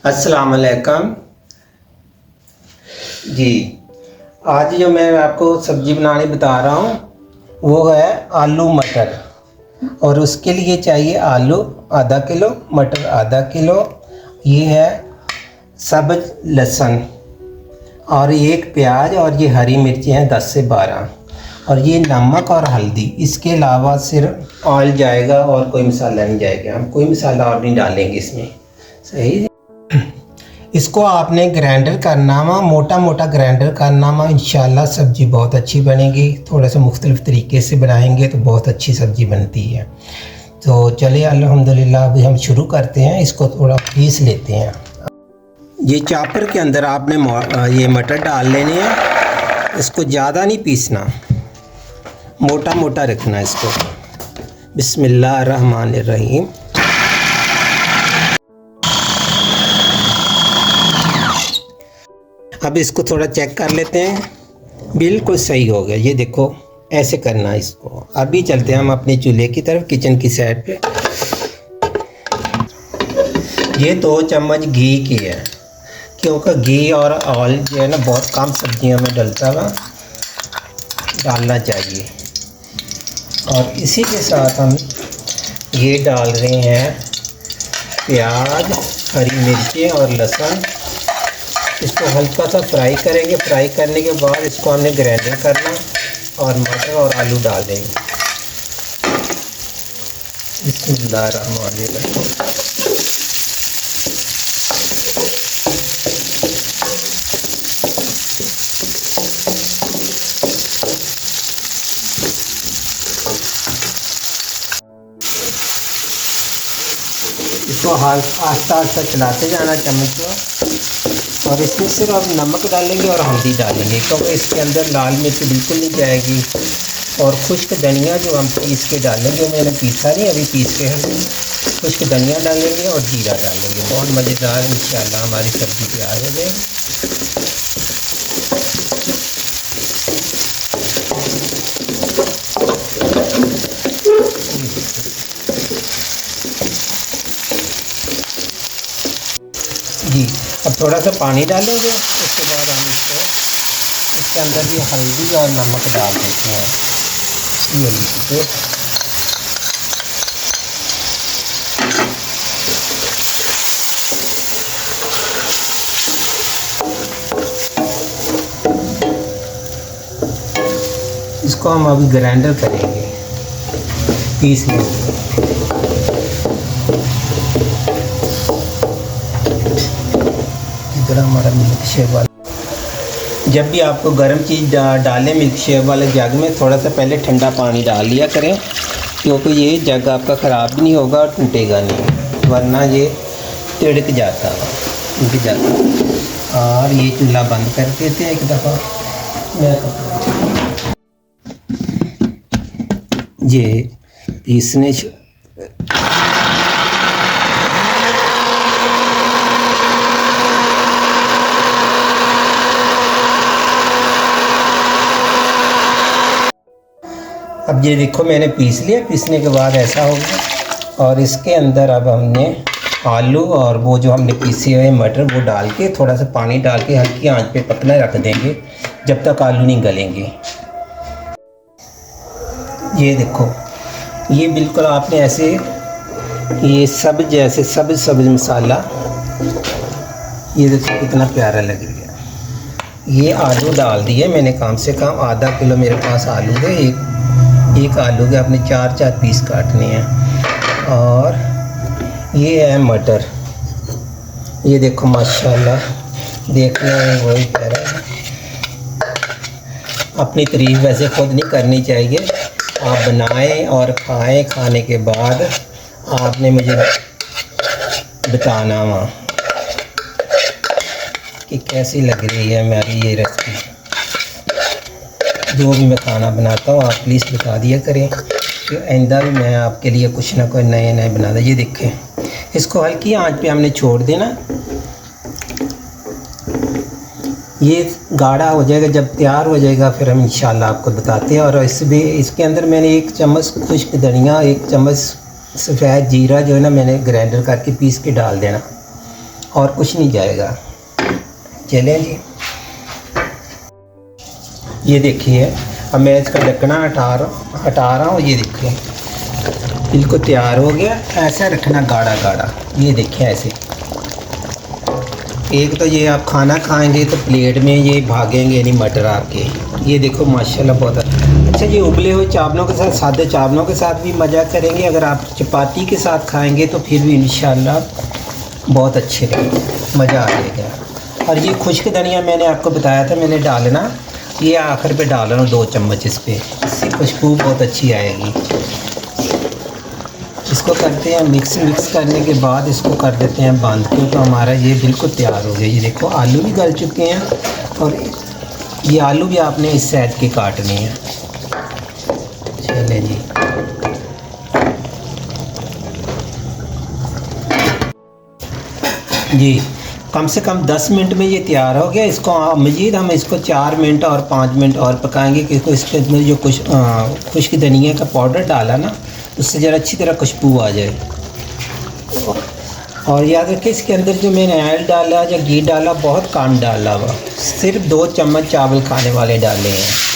अस्सलाम वालेकुम जी। आज जो मैं आपको सब्ज़ी बनानी बता रहा हूँ वो है आलू मटर, और उसके लिए चाहिए आलू आधा किलो, मटर आधा किलो, ये है सब्ज़ लहसुन और एक प्याज, और ये हरी मिर्ची हैं 10 से 12, और ये नमक और हल्दी। इसके अलावा सिर्फ ऑयल जाएगा और कोई मसाला नहीं जाएगा, हम कोई मसाला और नहीं डालेंगे इसमें। सही। इसको आपने ग्राइंडर करना वा, मोटा मोटा ग्राइंडर करना वा। इंशाल्लाह सब्ज़ी बहुत अच्छी बनेगी। थोड़ा सा मुख्तलिफ़ तरीके से बनाएंगे तो बहुत अच्छी सब्ज़ी बनती है। तो चलिए अल्हम्दुलिल्लाह अभी हम शुरू करते हैं। इसको थोड़ा पीस लेते हैं। ये चॉपर के अंदर आपने ये मटर डाल लेने हैं। इसको ज़्यादा नहीं पीसना, मोटा मोटा रखना इसको। बिस्मिल्लाहिर्रहमानिर्रहीम। अब इसको थोड़ा चेक कर लेते हैं। बिल्कुल सही हो गया, ये देखो ऐसे करना है इसको। अभी चलते हैं हम अपने चूल्हे की तरफ, किचन की साइड पे। ये 2 चम्मच घी की है, क्योंकि घी और ऑयल जो है ना बहुत कम सब्जियों में डलता हुआ डालना चाहिए। और इसी के साथ हम ये डाल रहे हैं प्याज, हरी मिर्चें और लहसुन। इसको हल्का सा फ्राई करेंगे। फ्राई करने के बाद इसको हमने ग्राइंडर करना और मटर और आलू डाल देंगे। बिस्मिल्लाहिर्रहमानिर्रहीम। इसको आहिस्ता आहिस्ता चलाते जाना चम्मच को, और इसमें सिर्फ अब नमक डालेंगे और हल्दी डालेंगे, क्योंकि इसके अंदर लाल मिर्च बिल्कुल नहीं जाएगी। और खुश्क धनिया जो हम पीस के डालेंगे, मैंने पीसा नहीं अभी, पीस के हम खुश्क धनिया डालेंगे और जीरा डालेंगे। बहुत मज़ेदार इंशाल्लाह हमारी सब्ज़ी तैयार हो जाएगी। जी, अब थोड़ा सा पानी डालेंगे। उसके बाद हम इसके अंदर भी हल्दी और नमक डाल देते हैं। ये लीजिए। इसको हम अभी ग्राइंडर करेंगे, पीस लेंगे। हमारा मिल्क शेक वाला, जब भी आपको गर्म चीज़ डालें मिल्क शेक वाले जग में, थोड़ा सा पहले ठंडा पानी डाल लिया करें, क्योंकि ये जग आपका ख़राब भी नहीं होगा और टूटेगा नहीं, वरना ये तिड़क जाता है। और ये चूल्हा बंद कर देते हैं एक दफ़ा। ये पीसने अब ये देखो मैंने पीस लिया। पीसने के बाद ऐसा हो गया, और इसके अंदर अब हमने आलू और वो जो हमने पीसे हुए मटर वो डाल के, थोड़ा सा पानी डाल के हल्की आंच पे पकना रख देंगे जब तक आलू नहीं गलेंगे। ये देखो, ये बिल्कुल आपने ऐसे ये सब जैसे सब्ज़ मसाला, ये देखो कितना प्यारा लग गया। ये आलू डाल दिए मैंने, कम से कम आधा किलो मेरे पास आलू है। एक आलू के आपने 4 पीस काटने हैं। और ये है मटर। ये देखो माशाल्लाह, देखने में वही प्यारा है। अपनी तारीफ वैसे खुद नहीं करनी चाहिए, आप बनाएं और खाएं। खाने के बाद आपने मुझे बताना वहाँ कि कैसी लग रही है मेरी ये रेसिपी। जो भी मैं खाना बनाता हूँ आप प्लीज़ बता दिया करें, कि आइंदा भी मैं आपके लिए कुछ ना कुछ नए बना दूँ। ये देखें, इसको हल्की आंच पे हमने छोड़ देना। ये गाढ़ा हो जाएगा, जब तैयार हो जाएगा फिर हम इंशाल्लाह आपको बताते हैं। और इसके अंदर मैंने 1 चम्मच खुश्क धनिया, 1 चम्मच सफ़ेद जीरा जो है ना मैंने ग्राइंडर करके पीस के डाल देना। और कुछ नहीं जाएगा। चलें जी, ये देखिए अब मैं इसका ढक्कना हटा रहा हूँ। ये देखिए बिल्कुल तैयार हो गया। ऐसा रखना गाढ़ा गाढ़ा, ये देखिए ऐसे। एक तो ये आप खाना खाएंगे तो प्लेट में ये भागेंगे नहीं मटर आपके। ये देखो माशाल्लाह बहुत अच्छा। ये उबले हुए चावलों के साथ, सादे चावलों के साथ भी मज़ा करेंगे। अगर आप चपाती के साथ खाएंगे तो फिर भी इंशाल्लाह बहुत अच्छे लगेंगे, मज़ा आ जाएगा। और ये खुश्क धनिया मैंने आपको बताया था मैंने डालना, ये आखिर पे डाल रहा हूँ 2 चम्मच इस पर, इससे खुशबू बहुत अच्छी आएगी। इसको करते हैं मिक्स करने के बाद इसको कर देते हैं बंद, क्योंकि हमारा ये बिल्कुल तैयार हो गया। ये देखो आलू भी गल चुके हैं और ये आलू भी आपने इस साइज के काटने हैं। चले जी, जी कम से कम 10 मिनट में ये तैयार हो गया। इसको मज़ीद हम इसको 4 मिनट और 5 मिनट और पकाएंगे, क्योंकि इसके अंदर जो खुश्क धनिया का पाउडर डाला ना, उससे ज़रा अच्छी तरह खुशबू आ जाए। और याद रखें इसके अंदर जो मैंने ऑयल डाला या घी डाला बहुत कम डाला हुआ, सिर्फ 2 चम्मच चावल खाने वाले डाले हैं।